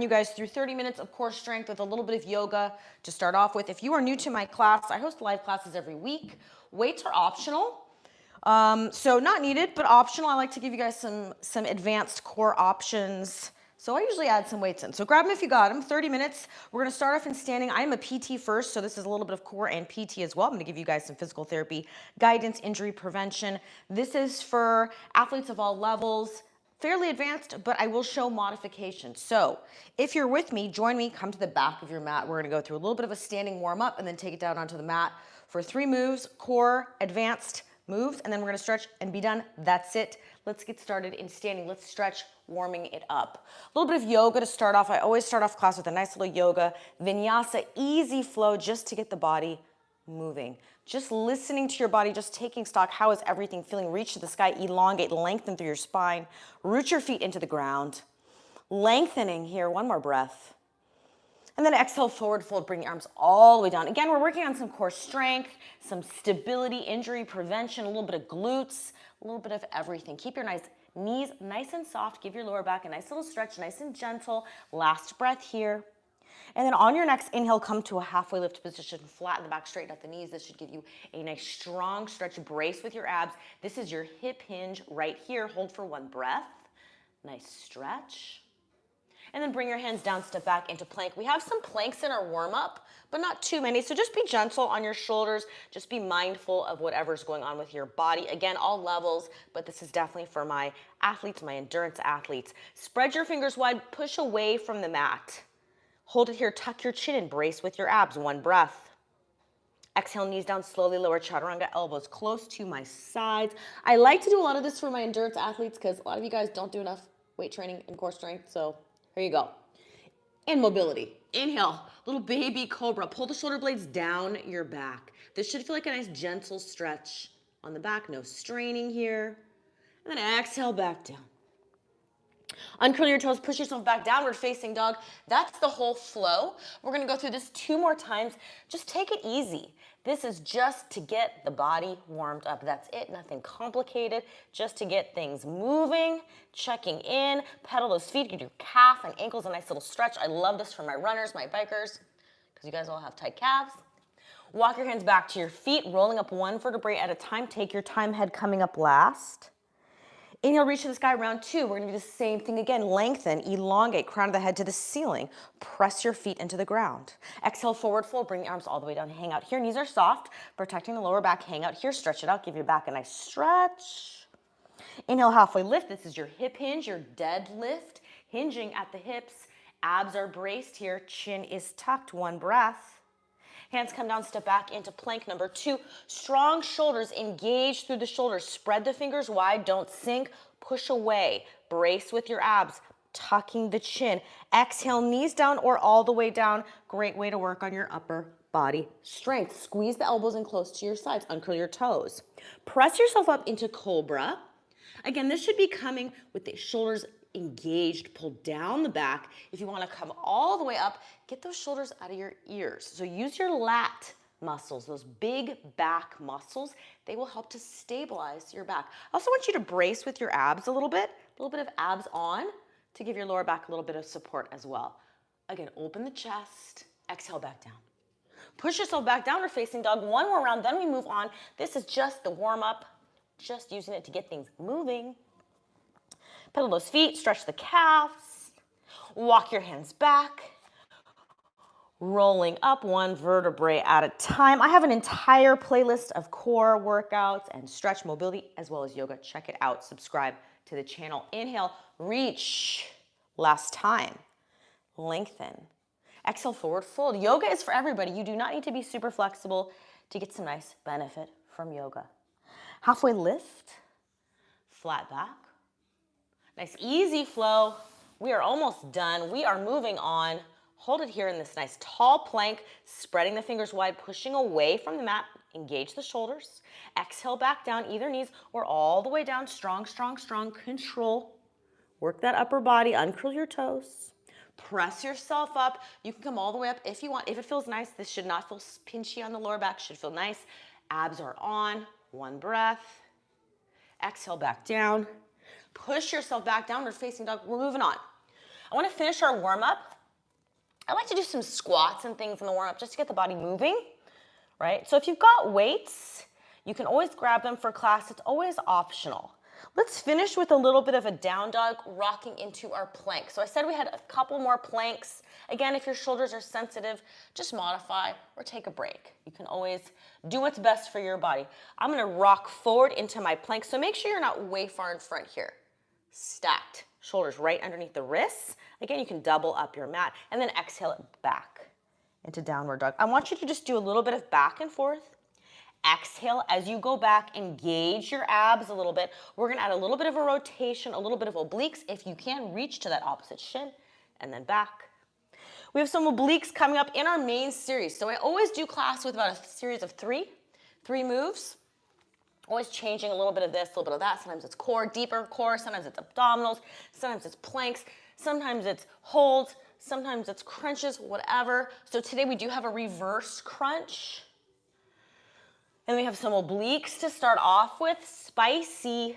you guys through 30 minutes of core strength with a little bit of yoga to start off with. If you are new to my class, I host live classes every week. Weights are optional. So not needed, but optional. I like to give you guys some advanced core options. So I usually add some weights in. So grab them if you got them. 30 minutes. We're going to start off in standing. I'm a PT first, so this is a little bit of core and PT as well. I'm going to give you guys some physical therapy, guidance, injury prevention. This is for athletes of all levels. Fairly advanced, but I will show modifications. So if you're with me, join me, come to the back of your mat. We're gonna go through a little bit of a standing warm up and then take it down onto the mat for 3 moves, core, advanced moves, and then we're gonna stretch and be done. That's it. Let's get started in standing. Let's stretch, warming it up. A little bit of yoga to start off. I always start off class with a nice little yoga, vinyasa, easy flow just to get the body moving. Just listening to your body, just taking stock. How is everything feeling? Reach to the sky, elongate, lengthen through your spine. Root your feet into the ground. Lengthening here, one more breath. And then exhale, forward fold, bring your arms all the way down. Again, we're working on some core strength, some stability, injury prevention, a little bit of glutes, a little bit of everything. Keep your knees nice and soft. Give your lower back a nice little stretch, nice and gentle. Last breath here. And then on your next inhale, come to a halfway lift position, flatten the back, straighten out the knees. This should give you a nice strong stretch. Brace with your abs. This is your hip hinge right here. Hold for 1 breath. Nice stretch. And then bring your hands down, step back into plank. We have some planks in our warm-up, but not too many. So just be gentle on your shoulders. Just be mindful of whatever's going on with your body. Again, all levels, but this is definitely for my athletes, my endurance athletes. Spread your fingers wide, push away from the mat. Hold it here, tuck your chin and brace with your abs. 1 breath. Exhale, knees down, slowly lower chaturanga, elbows close to my sides. I like to do a lot of this for my endurance athletes because a lot of you guys don't do enough weight training and core strength, so here you go. And mobility. Inhale, little baby cobra. Pull the shoulder blades down your back. This should feel like a nice gentle stretch on the back, no straining here. And then exhale, back down. Uncurl your toes, push yourself back, downward facing dog. That's the whole flow. We're gonna go through this 2 more times. Just take it easy. This is just to get the body warmed up. That's it, nothing complicated. Just to get things moving, checking in, pedal those feet, give your calf and ankles a nice little stretch. I love this for my runners, my bikers, because you guys all have tight calves. Walk your hands back to your feet, rolling up 1 vertebrae at a time. Take your time, head coming up last. Inhale, reach to the sky, round 2. We're gonna do the same thing again. Lengthen, elongate, crown of the head to the ceiling. Press your feet into the ground. Exhale, forward fold, bring the arms all the way down, hang out here. Knees are soft, protecting the lower back, hang out here, stretch it out, give your back a nice stretch. Inhale, halfway lift. This is your hip hinge, your deadlift, hinging at the hips. Abs are braced here, chin is tucked, 1 breath. Hands come down, step back into plank number 2. Strong shoulders, engage through the shoulders. Spread the fingers wide, don't sink. Push away, brace with your abs, tucking the chin. Exhale, knees down or all the way down. Great way to work on your upper body strength. Squeeze the elbows in close to your sides, uncurl your toes. Press yourself up into cobra. Again, this should be coming with the shoulders engaged, pull down the back. If you want to come all the way up, get those shoulders out of your ears. So use your lat muscles, those big back muscles. They will help to stabilize your back. I also want you to brace with your abs a little bit of abs on to give your lower back a little bit of support as well. Again, open the chest, exhale back down. Push yourself back, downward facing dog. 1 more round, then we move on. This is just the warm up, just using it to get things moving. Pedal those feet, stretch the calves, walk your hands back, rolling up 1 vertebrae at a time. I have an entire playlist of core workouts and stretch mobility as well as yoga. Check it out, subscribe to the channel. Inhale, reach, last time, lengthen. Exhale, forward fold. Yoga is for everybody. You do not need to be super flexible to get some nice benefit from yoga. Halfway lift, flat back. Nice easy flow. We are almost done. We are moving on. Hold it here in this nice tall plank, spreading the fingers wide, pushing away from the mat. Engage the shoulders. Exhale back down, either knees or all the way down. Strong, strong, strong. Control. Work that upper body. Uncurl your toes. Press yourself up. You can come all the way up if you want. If it feels nice, this should not feel pinchy on the lower back. Should feel nice. Abs are on. 1 breath. Exhale back down. Push yourself back, downward facing dog. We're moving on. I want to finish our warm-up. I like to do some squats and things in the warm-up just to get the body moving, right? So if you've got weights, you can always grab them for class. It's always optional. Let's finish with a little bit of a down dog, rocking into our plank. So I said we had a couple more planks. Again, if your shoulders are sensitive, just modify or take a break. You can always do what's best for your body. I'm gonna rock forward into my plank, so make sure you're not way far in front here. Stacked, shoulders right underneath the wrists. Again, you can double up your mat, and then exhale it back into downward dog. I want you to just do a little bit of back and forth. Exhale as you go back, engage your abs a little bit. We're gonna add a little bit of a rotation, a little bit of obliques. If you can, reach to that opposite shin, and then back. We have some obliques coming up in our main series. So I always do class with about a series of three moves. Always changing a little bit of this, a little bit of that. Sometimes it's core, deeper core, sometimes it's abdominals, sometimes it's planks, sometimes it's holds, sometimes it's crunches, whatever. So today we do have a reverse crunch. And we have some obliques to start off with, spicy, and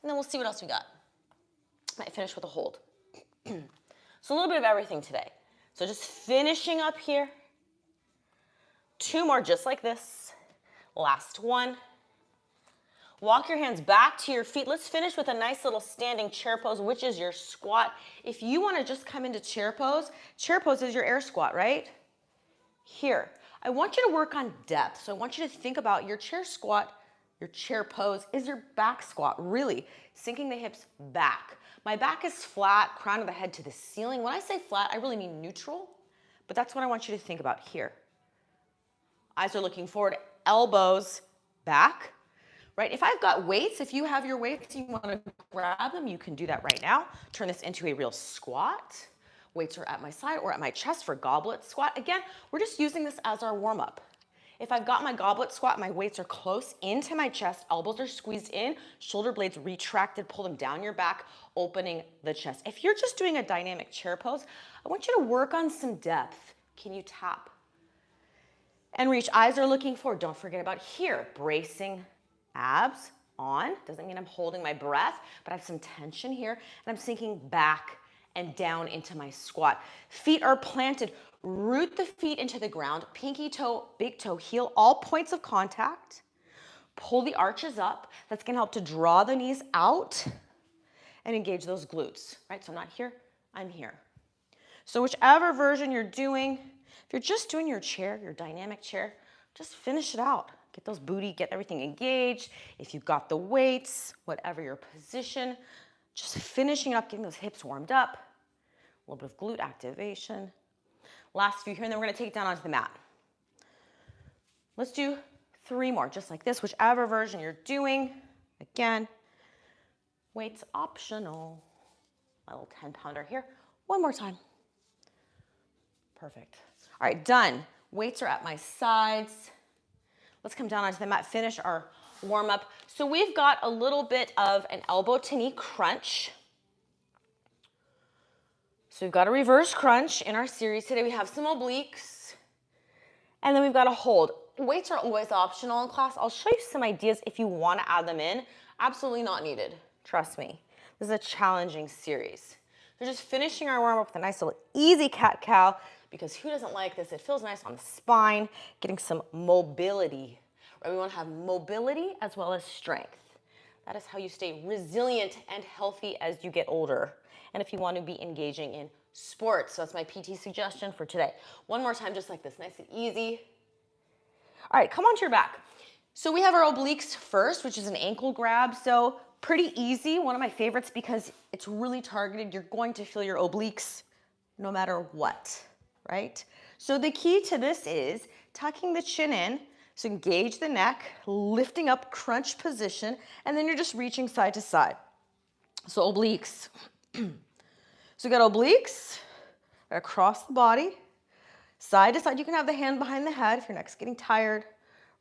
then we'll see what else we got. Might finish with a hold. So a little bit of everything today. So just finishing up here. 2 more just like this. Last one. Walk your hands back to your feet. Let's finish with a nice little standing chair pose, which is your squat. If you want to just come into chair pose is your air squat, right? Here. I want you to work on depth. So I want you to think about your chair squat, your chair pose is your back squat, really sinking the hips back. My back is flat, crown of the head to the ceiling. When I say flat, I really mean neutral, but that's what I want you to think about here. Eyes are looking forward, elbows back, right? If I've got weights, if you have your weights, you want to grab them, you can do that right now. Turn this into a real squat. Weights are at my side or at my chest for goblet squat. Again, we're just using this as our warm-up. If I've got my goblet squat, my weights are close into my chest, elbows are squeezed in, shoulder blades retracted, pull them down your back, opening the chest. If you're just doing a dynamic chair pose, I want you to work on some depth. Can you tap? And reach, eyes are looking forward. Don't forget about here, bracing abs on. Doesn't mean I'm holding my breath, but I have some tension here, and I'm sinking back and down into my squat. Feet are planted. Root the feet into the ground. Pinky toe, big toe, heel, all points of contact. Pull the arches up. That's gonna help to draw the knees out and engage those glutes, right? So I'm not here, I'm here. So whichever version you're doing, if you're just doing your chair, your dynamic chair, just finish it out. Get those booty, get everything engaged. If you've got the weights, whatever your position, just finishing up, getting those hips warmed up, a little bit of glute activation. Last few here, and then we're gonna take it down onto the mat. Let's do 3 more, just like this, whichever version you're doing. Again, weights optional. My little 10-pounder here. 1 more time. Perfect. All right, done. Weights are at my sides. Let's come down onto the mat, finish our warm up. So we've got a little bit of an elbow to knee crunch. So we've got a reverse crunch in our series today. We have some obliques, and then we've got a hold. Weights are always optional in class. I'll show you some ideas if you want to add them in. Absolutely not needed, trust me. This is a challenging series. We're just finishing our warm up with a nice little easy cat-cow, because who doesn't like this? It feels nice on the spine, getting some mobility. Right? We want to have mobility as well as strength. That is how you stay resilient and healthy as you get older. And if you want to be engaging in sports, so that's my PT suggestion for today. 1 more time, just like this, nice and easy. All right, come onto your back. So we have our obliques first, which is an ankle grab. So pretty easy, one of my favorites because it's really targeted. You're going to feel your obliques no matter what, right? So the key to this is tucking the chin in. So engage the neck, lifting up, crunch position, and then you're just reaching side to side. So obliques. So you got obliques across the body, side to side. You can have the hand behind the head if your neck's getting tired,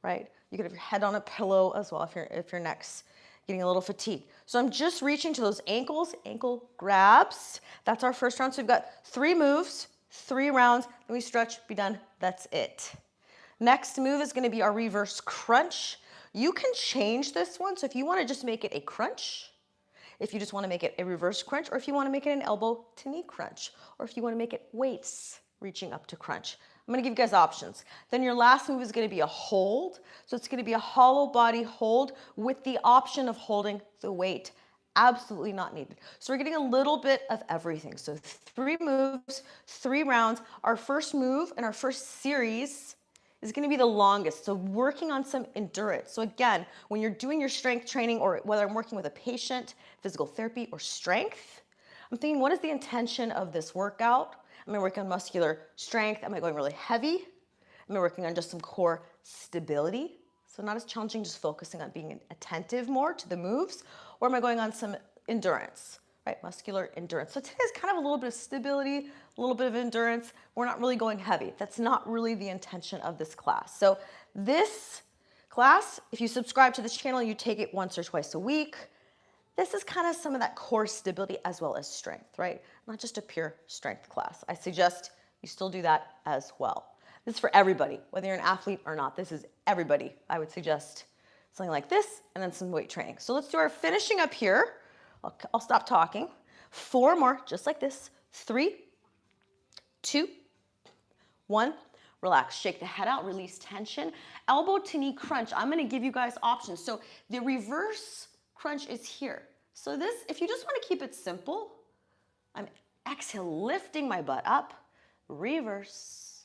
right? You could have your head on a pillow as well if your neck's getting a little fatigued. So I'm just reaching to those ankles, ankle grabs. That's our first round. So we've got 3 moves, 3 rounds, then we stretch, be done, that's it. Next move is gonna be our reverse crunch. You can change this one, so if you wanna just make it a crunch, if you just want to make it a reverse crunch, or if you want to make it an elbow to knee crunch, or if you want to make it weights reaching up to crunch. I'm going to give you guys options. Then your last move is going to be a hold. So it's going to be a hollow body hold with the option of holding the weight. Absolutely not needed. So we're getting a little bit of everything. So 3 moves, 3 rounds. Our first move and our first series is going to be the longest. So working on some endurance. So again, when you're doing your strength training, or whether I'm working with a patient, physical therapy, or strength, I'm thinking, what is the intention of this workout? Am I working on muscular strength? Am I going really heavy? Am I working on just some core stability? So not as challenging, just focusing on being attentive more to the moves. Or am I going on some endurance, right? Muscular endurance. So today's kind of a little bit of stability, a little bit of endurance. We're not really going heavy. That's not really the intention of this class. So this class, if you subscribe to this channel, you take it once or twice a week. This is kind of some of that core stability as well as strength, right? Not just a pure strength class. I suggest you still do that as well. This is for everybody, whether you're an athlete or not. This is everybody. I would suggest something like this and then some weight training. So let's do our finishing up here. I'll stop talking. 4 more, just like this. 3, 2, 1. Relax, shake the head out, release tension. Elbow to knee crunch. I'm gonna give you guys options. So the reverse crunch is here. So this, if you just wanna keep it simple, I'm exhale, lifting my butt up, reverse,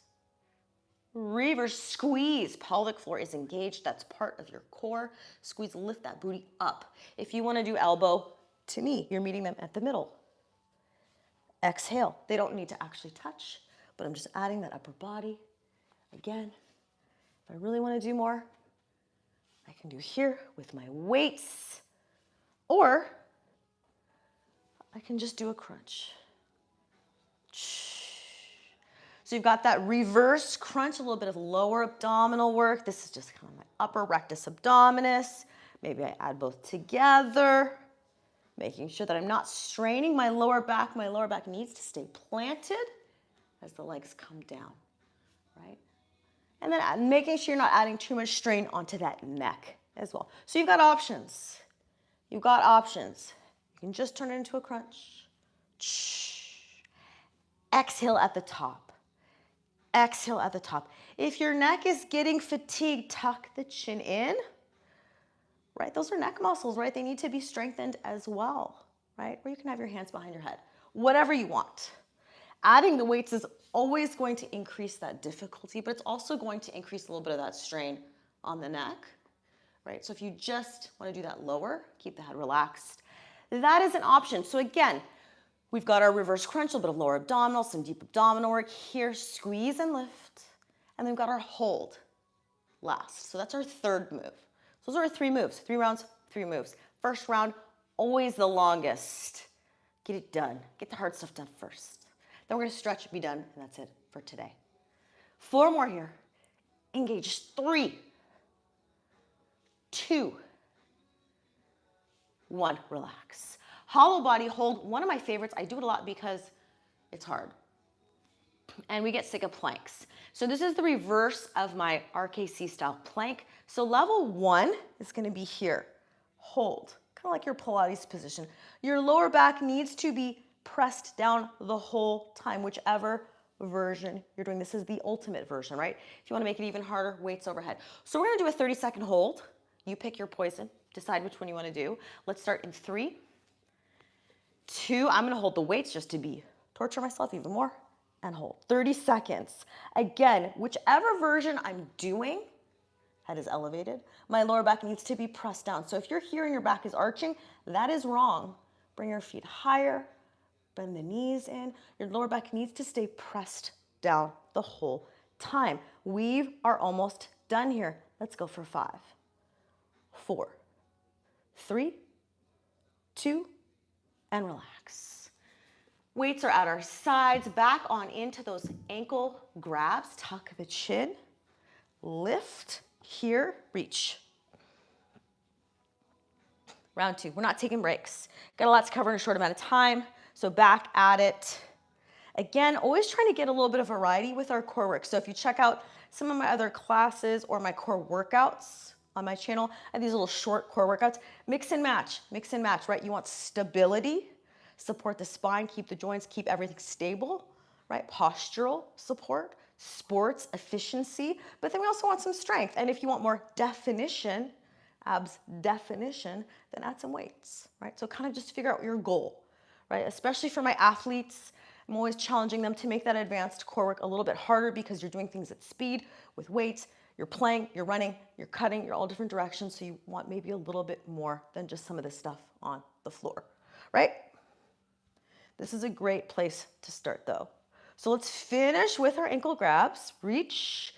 reverse, squeeze. Pelvic floor is engaged, that's part of your core. Squeeze, lift that booty up. If you wanna do elbow to knee, you're meeting them at the middle. Exhale, they don't need to actually touch, but I'm just adding that upper body. Again, if I really wanna do more, I can do here with my weights, or I can just do a crunch. So you've got that reverse crunch, a little bit of lower abdominal work. This is just kind of my upper rectus abdominis. Maybe I add both together, making sure that I'm not straining my lower back. My lower back needs to stay planted as the legs come down, right? And then making sure you're not adding too much strain onto that neck as well. So you've got options. You've got options. You can just turn it into a crunch. Exhale at the top. Exhale at the top. If your neck is getting fatigued, tuck the chin in, right? Those are neck muscles, right? They need to be strengthened as well, right? Or you can have your hands behind your head, whatever you want. Adding the weights is always going to increase that difficulty, but it's also going to increase a little bit of that strain on the neck, right? So if you just want to do that lower, keep the head relaxed, that is an option. So again, we've got our reverse crunch, a little bit of lower abdominal, some deep abdominal work here, squeeze and lift, and then we've got our hold last. So that's our 3rd move. So those are our 3 moves, 3 rounds, 3 moves. First round, always the longest. Get it done. Get the hard stuff done first. Then we're gonna stretch and be done, and that's it for today. 4 more here. Engage. 3, 2, 1, relax. Hollow body hold, one of my favorites. I do it a lot because it's hard. And we get sick of planks. So this is the reverse of my RKC style plank. So level 1 is gonna be here. Hold, kind of like your Pilates position. Your lower back needs to be pressed down the whole time, whichever version you're doing. This is the ultimate version, right? If you wanna make it even harder, weights overhead. So we're gonna do a 30-second hold. You pick your poison, decide which one you wanna do. Let's start in 3, 2, I'm gonna hold the weights just to torture myself even more, and hold. 30 seconds. Again, whichever version I'm doing, head is elevated, my lower back needs to be pressed down. So if you're here and your back is arching, that is wrong. Bring your feet higher, bend the knees in. Your lower back needs to stay pressed down the whole time. We are almost done here. Let's go for 5, 4, 3, 2, and relax. Weights are at our sides, back on into those ankle grabs. Tuck the chin, lift, here, reach. Round 2, we're not taking breaks. Got a lot to cover in a short amount of time, so back at it. Again, always trying to get a little bit of variety with our core work. So if you check out some of my other classes or my core workouts on my channel. I have these little short core workouts. Mix and match, right? You want stability, support the spine, keep the joints, keep everything stable, right? Postural support, sports, efficiency, but then we also want some strength. And if you want more definition, abs definition, then add some weights, right? So kind of just figure out your goal, right? Especially for my athletes, I'm always challenging them to make that advanced core work a little bit harder because you're doing things at speed with weights, you're playing, you're running, you're cutting, you're all different directions. So you want maybe a little bit more than just some of this stuff on the floor, right? This is a great place to start though. So let's finish with our ankle grabs, reach.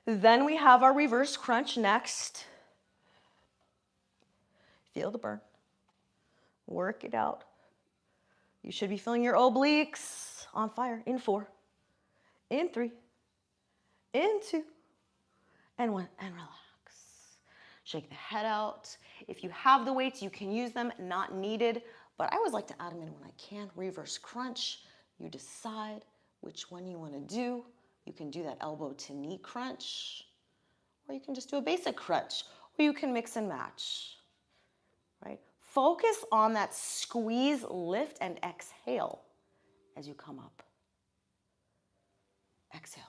Then we have our reverse crunch next. Feel the burn. Work it out. You should be feeling your obliques on fire in 4, in 3, in 2, and 1, and relax. Shake the head out. If you have the weights, you can use them, not needed, but I always like to add them in when I can. Reverse crunch, you decide which one you want to do. You can do that elbow to knee crunch, or you can just do a basic crunch, or you can mix and match, right? Focus on that squeeze, lift, and exhale as you come up. Exhale.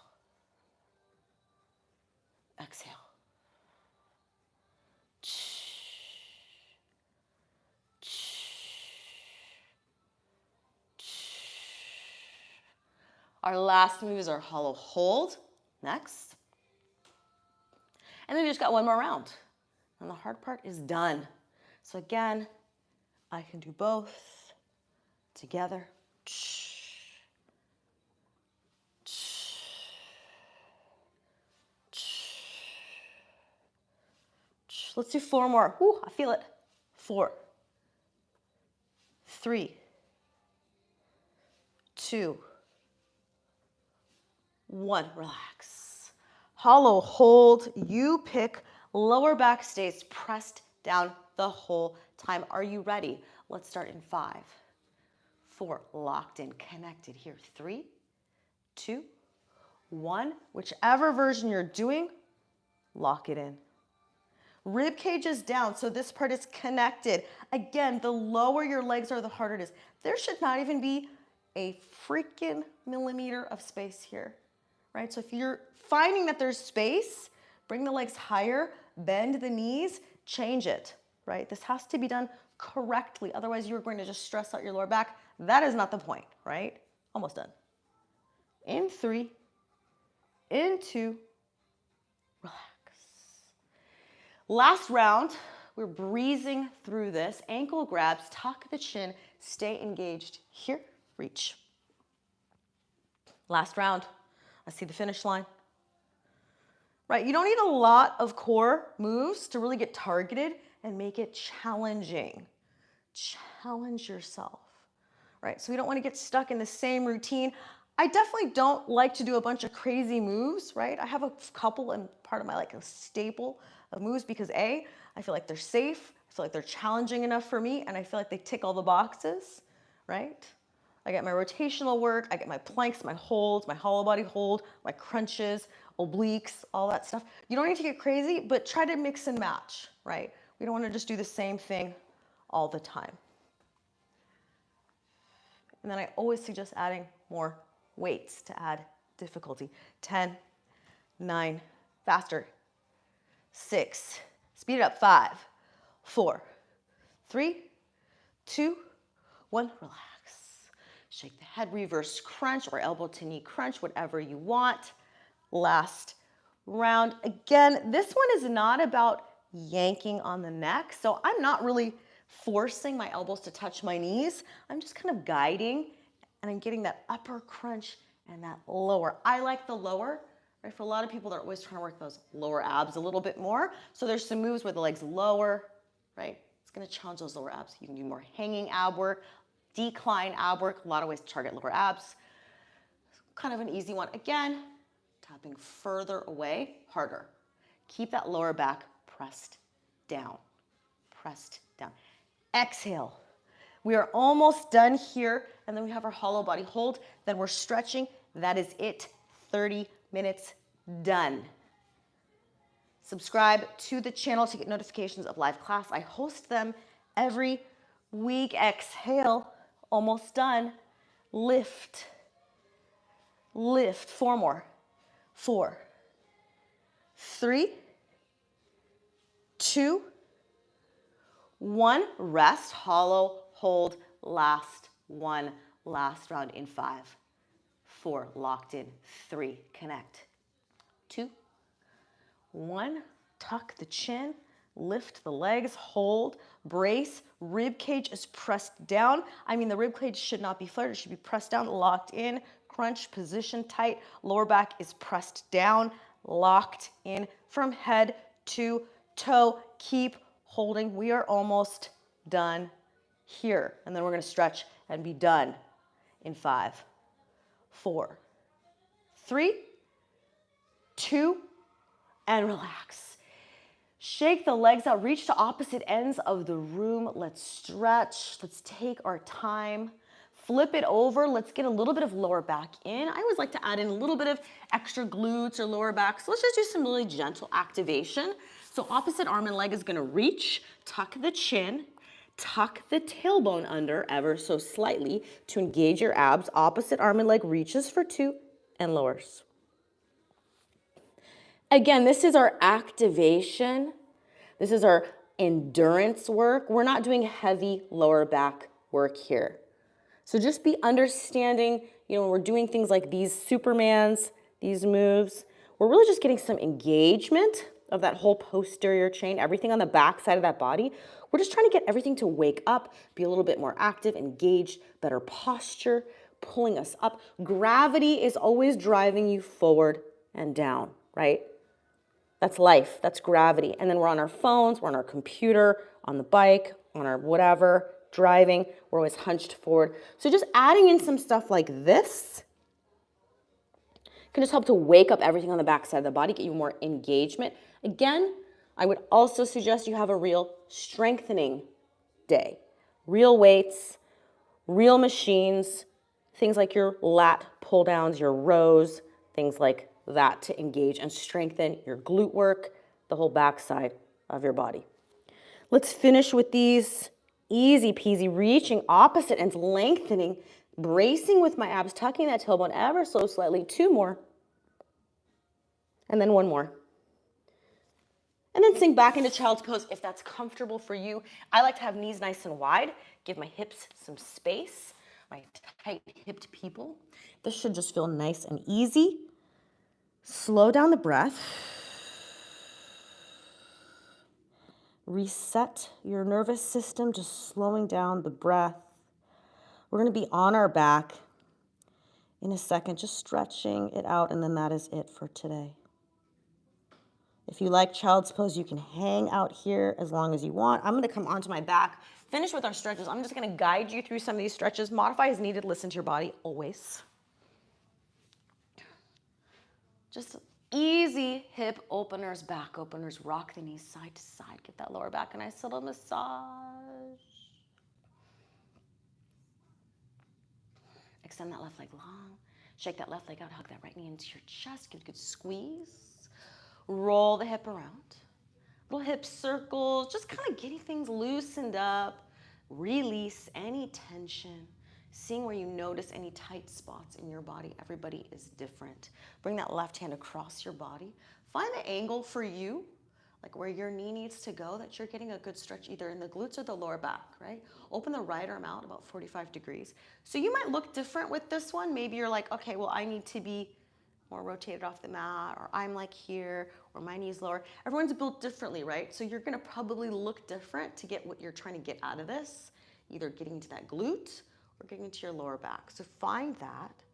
Exhale. Our last move is our hollow hold. Next. And then we just got one more round. And the hard part is done. So again, I can do both together. Let's do 4 more. Woo, I feel it. 4, 3, 2, 1. Relax. Hollow hold. You pick. Lower back stays pressed down the whole time. Are you ready? Let's start in 5, 4. Locked in, connected here. 3, 2, 1. Whichever version you're doing, lock it in. Rib cage is down, so this part is connected. Again, the lower your legs are, the harder it is. There should not even be a freaking millimeter of space here, right? So if you're finding that there's space, bring the legs higher, bend the knees, change it, right? This has to be done correctly. Otherwise, you're going to just stress out your lower back. That is not the point, right? Almost done. In 3, in 2, relax. Last round, we're breezing through this. Ankle grabs, tuck the chin, stay engaged. Here, reach. Last round. I see the finish line. Right, you don't need a lot of core moves to really get targeted and make it challenging. Challenge yourself, right? So we don't want to get stuck in the same routine. I definitely don't like to do a bunch of crazy moves, right? I have a couple and part of my a staple of moves because A, I feel like they're safe, I feel like they're challenging enough for me, and I feel like they tick all the boxes, right? I get my rotational work, I get my planks, my holds, my hollow body hold, my crunches, obliques, all that stuff. You don't need to get crazy, but try to mix and match, right? We don't want to just do the same thing all the time. And then I always suggest adding more weights to add difficulty. 10, 9, faster. 6, speed it up. 5, 4, 3, 2, 1, relax. Shake the head, reverse crunch or elbow to knee crunch, whatever you want. Last round. Again, this one is not about yanking on the neck, so I'm not really forcing my elbows to touch my knees. I'm just kind of guiding, and I'm getting that upper crunch and that lower. I like the lower. Right? For a lot of people, they're always trying to work those lower abs a little bit more. So there's some moves where the legs lower, right? It's going to challenge those lower abs. You can do more hanging ab work, decline ab work, a lot of ways to target lower abs. Kind of an easy one. Again, tapping further away, harder. Keep that lower back pressed down, pressed down. Exhale. We are almost done here, and then we have our hollow body hold. Then we're stretching. That is it. 30 minutes done. Subscribe to the channel to get notifications of live class. I host them every week. Exhale, almost done. Lift, lift, 4 more. 4, 3, 2, 1. Rest, hollow, hold, last one, last round in 5, 4, locked in, 3, connect, 2, 1, tuck the chin, lift the legs, hold, brace, rib cage is pressed down. I mean, the rib cage should not be flared, it should be pressed down, locked in, crunch, position tight, lower back is pressed down, locked in from head to toe. Keep holding. We are almost done here. And then we're gonna stretch and be done in 5, 4, 3, 2, and relax. Shake the legs out, reach to opposite ends of the room. Let's stretch, let's take our time. Flip it over, let's get a little bit of lower back in. I always like to add in a little bit of extra glutes or lower back. So let's just do some really gentle activation. So opposite arm and leg is gonna reach, tuck the chin, tuck the tailbone under ever so slightly to engage your abs. Opposite arm and leg reaches for 2 and lowers. Again, this is our activation. This is our endurance work. We're not doing heavy lower back work here. So just be understanding, when we're doing things like these Supermans, these moves, we're really just getting some engagement of that whole posterior chain, everything on the back side of that body. We're just trying to get everything to wake up, be a little bit more active, engaged, better posture, pulling us up. Gravity is always driving you forward and down, right? That's life, that's gravity. And then we're on our phones, we're on our computer, on the bike, on our whatever, driving, we're always hunched forward. So just adding in some stuff like this can just help to wake up everything on the back side of the body, get you more engagement. Again, I would also suggest you have a real strengthening day. Real weights, real machines, things like your lat pull downs, your rows, things like that to engage and strengthen your glute work, the whole backside of your body. Let's finish with these easy peasy, reaching opposite ends, lengthening, bracing with my abs, tucking that tailbone ever so slightly. 2 more. And then 1 more. And then sink back into child's pose if that's comfortable for you. I like to have knees nice and wide, give my hips some space, my tight-hipped people. This should just feel nice and easy. Slow down the breath. Reset your nervous system, just slowing down the breath. We're going to be on our back in a second, just stretching it out, and then that is it for today. If you like child's pose, you can hang out here as long as you want. I'm going to come onto my back, finish with our stretches. I'm just going to guide you through some of these stretches. Modify as needed. Listen to your body always. Just easy hip openers, back openers. Rock the knees side to side. Get that lower back a nice little massage. Extend that left leg long. Shake that left leg out. Hug that right knee into your chest. Give it a good squeeze. Roll the hip around. Little hip circles. Just kind of getting things loosened up. Release any tension. Seeing where you notice any tight spots in your body. Everybody is different. Bring that left hand across your body. Find the angle for you, like where your knee needs to go, that you're getting a good stretch either in the glutes or the lower back, right? Open the right arm out about 45 degrees. So you might look different with this one. Maybe you're like, okay, well, I need to be more rotated off the mat, or I'm like here, or my knee's lower. Everyone's built differently, right? So you're gonna probably look different to get what you're trying to get out of this, either getting into that glute or getting into your lower back. So find that,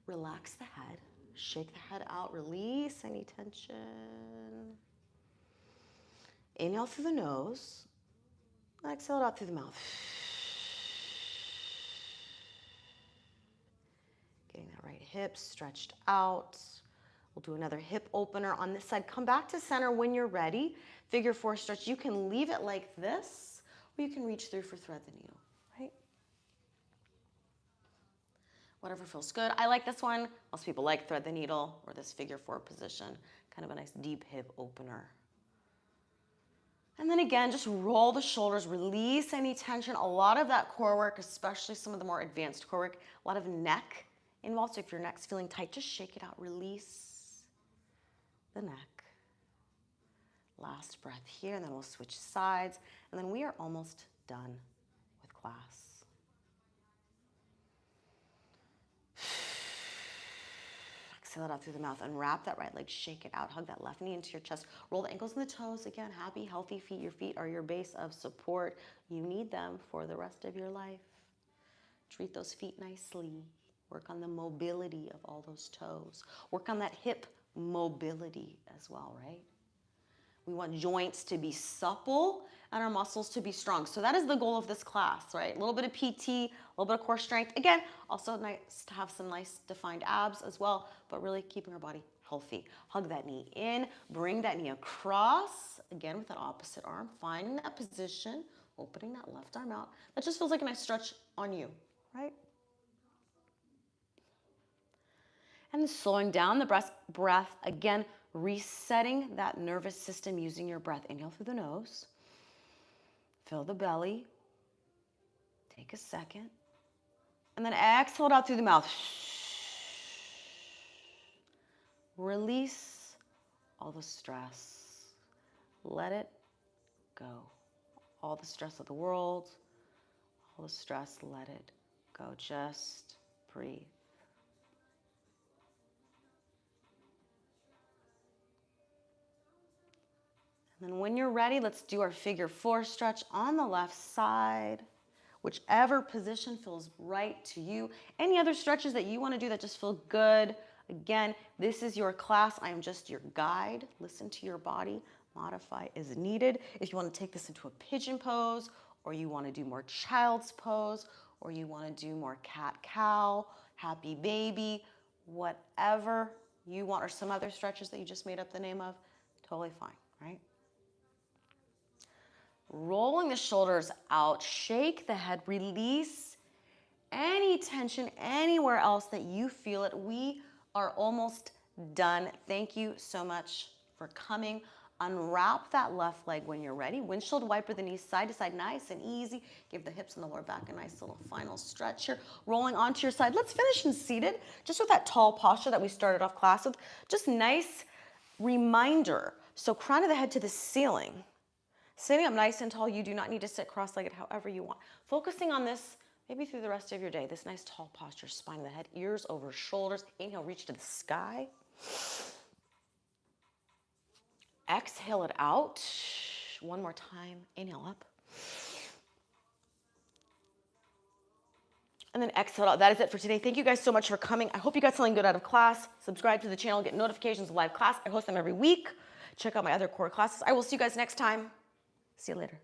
relax the head, shake the head out, release any tension. Inhale through the nose, exhale it out through the mouth. Getting that right hip stretched out. We'll do another hip opener on this side. Come back to center when you're ready. Figure 4 stretch. You can leave it like this, or you can reach through for thread the needle, right? Whatever feels good. I like this one. Most people like thread the needle or this figure 4 position. Kind of a nice deep hip opener. And then again, just roll the shoulders, release any tension. A lot of that core work, especially some of the more advanced core work, a lot of neck involved. So if your neck's feeling tight, just shake it out. Release the neck. Last breath here, and then we'll switch sides. And then we are almost done with class. Exhale it out through the mouth. Unwrap that right leg, shake it out. Hug that left knee into your chest. Roll the ankles and the toes. Again, happy, healthy feet. Your feet are your base of support. You need them for the rest of your life. Treat those feet nicely. Work on the mobility of all those toes. Work on that hip mobility as well, right? We want joints to be supple and our muscles to be strong. So that is the goal of this class, right? A little bit of PT, a little bit of core strength. Again, also nice to have some nice defined abs as well, but really keeping our body healthy. Hug that knee in, bring that knee across, again with that opposite arm, finding that position, opening that left arm out. That just feels like a nice stretch on you, right? And slowing down the breath, again, resetting that nervous system using your breath. Inhale through the nose. Fill the belly. Take a second. And then exhale it out through the mouth. Release all the stress. Let it go. All the stress of the world, all the stress, let it go. Just breathe. And then when you're ready, let's do our figure 4 stretch on the left side. Whichever position feels right to you. Any other stretches that you want to do that just feel good. Again, this is your class. I am just your guide. Listen to your body. Modify as needed. If you want to take this into a pigeon pose, or you want to do more child's pose, or you want to do more cat-cow, happy baby, whatever you want, or some other stretches that you just made up the name of, totally fine, right? Rolling the shoulders out, shake the head, release any tension anywhere else that you feel it. We are almost done. Thank you so much for coming. Unwrap that left leg when you're ready. Windshield wiper the knees side to side, nice and easy. Give the hips and the lower back a nice little final stretch here. Rolling onto your side. Let's finish in seated, just with that tall posture that we started off class with. Just nice reminder. So crown of the head to the ceiling. Sitting up nice and tall, you do not need to sit cross-legged however you want. Focusing on this maybe through the rest of your day, this nice tall posture, spine of the head, ears over shoulders. Inhale, reach to the sky. Exhale it out. One more time. Inhale up. And then exhale out. That is it for today. Thank you guys so much for coming. I hope you got something good out of class. Subscribe to the channel, get notifications of live class. I host them every week. Check out my other core classes. I will see you guys next time. See you later.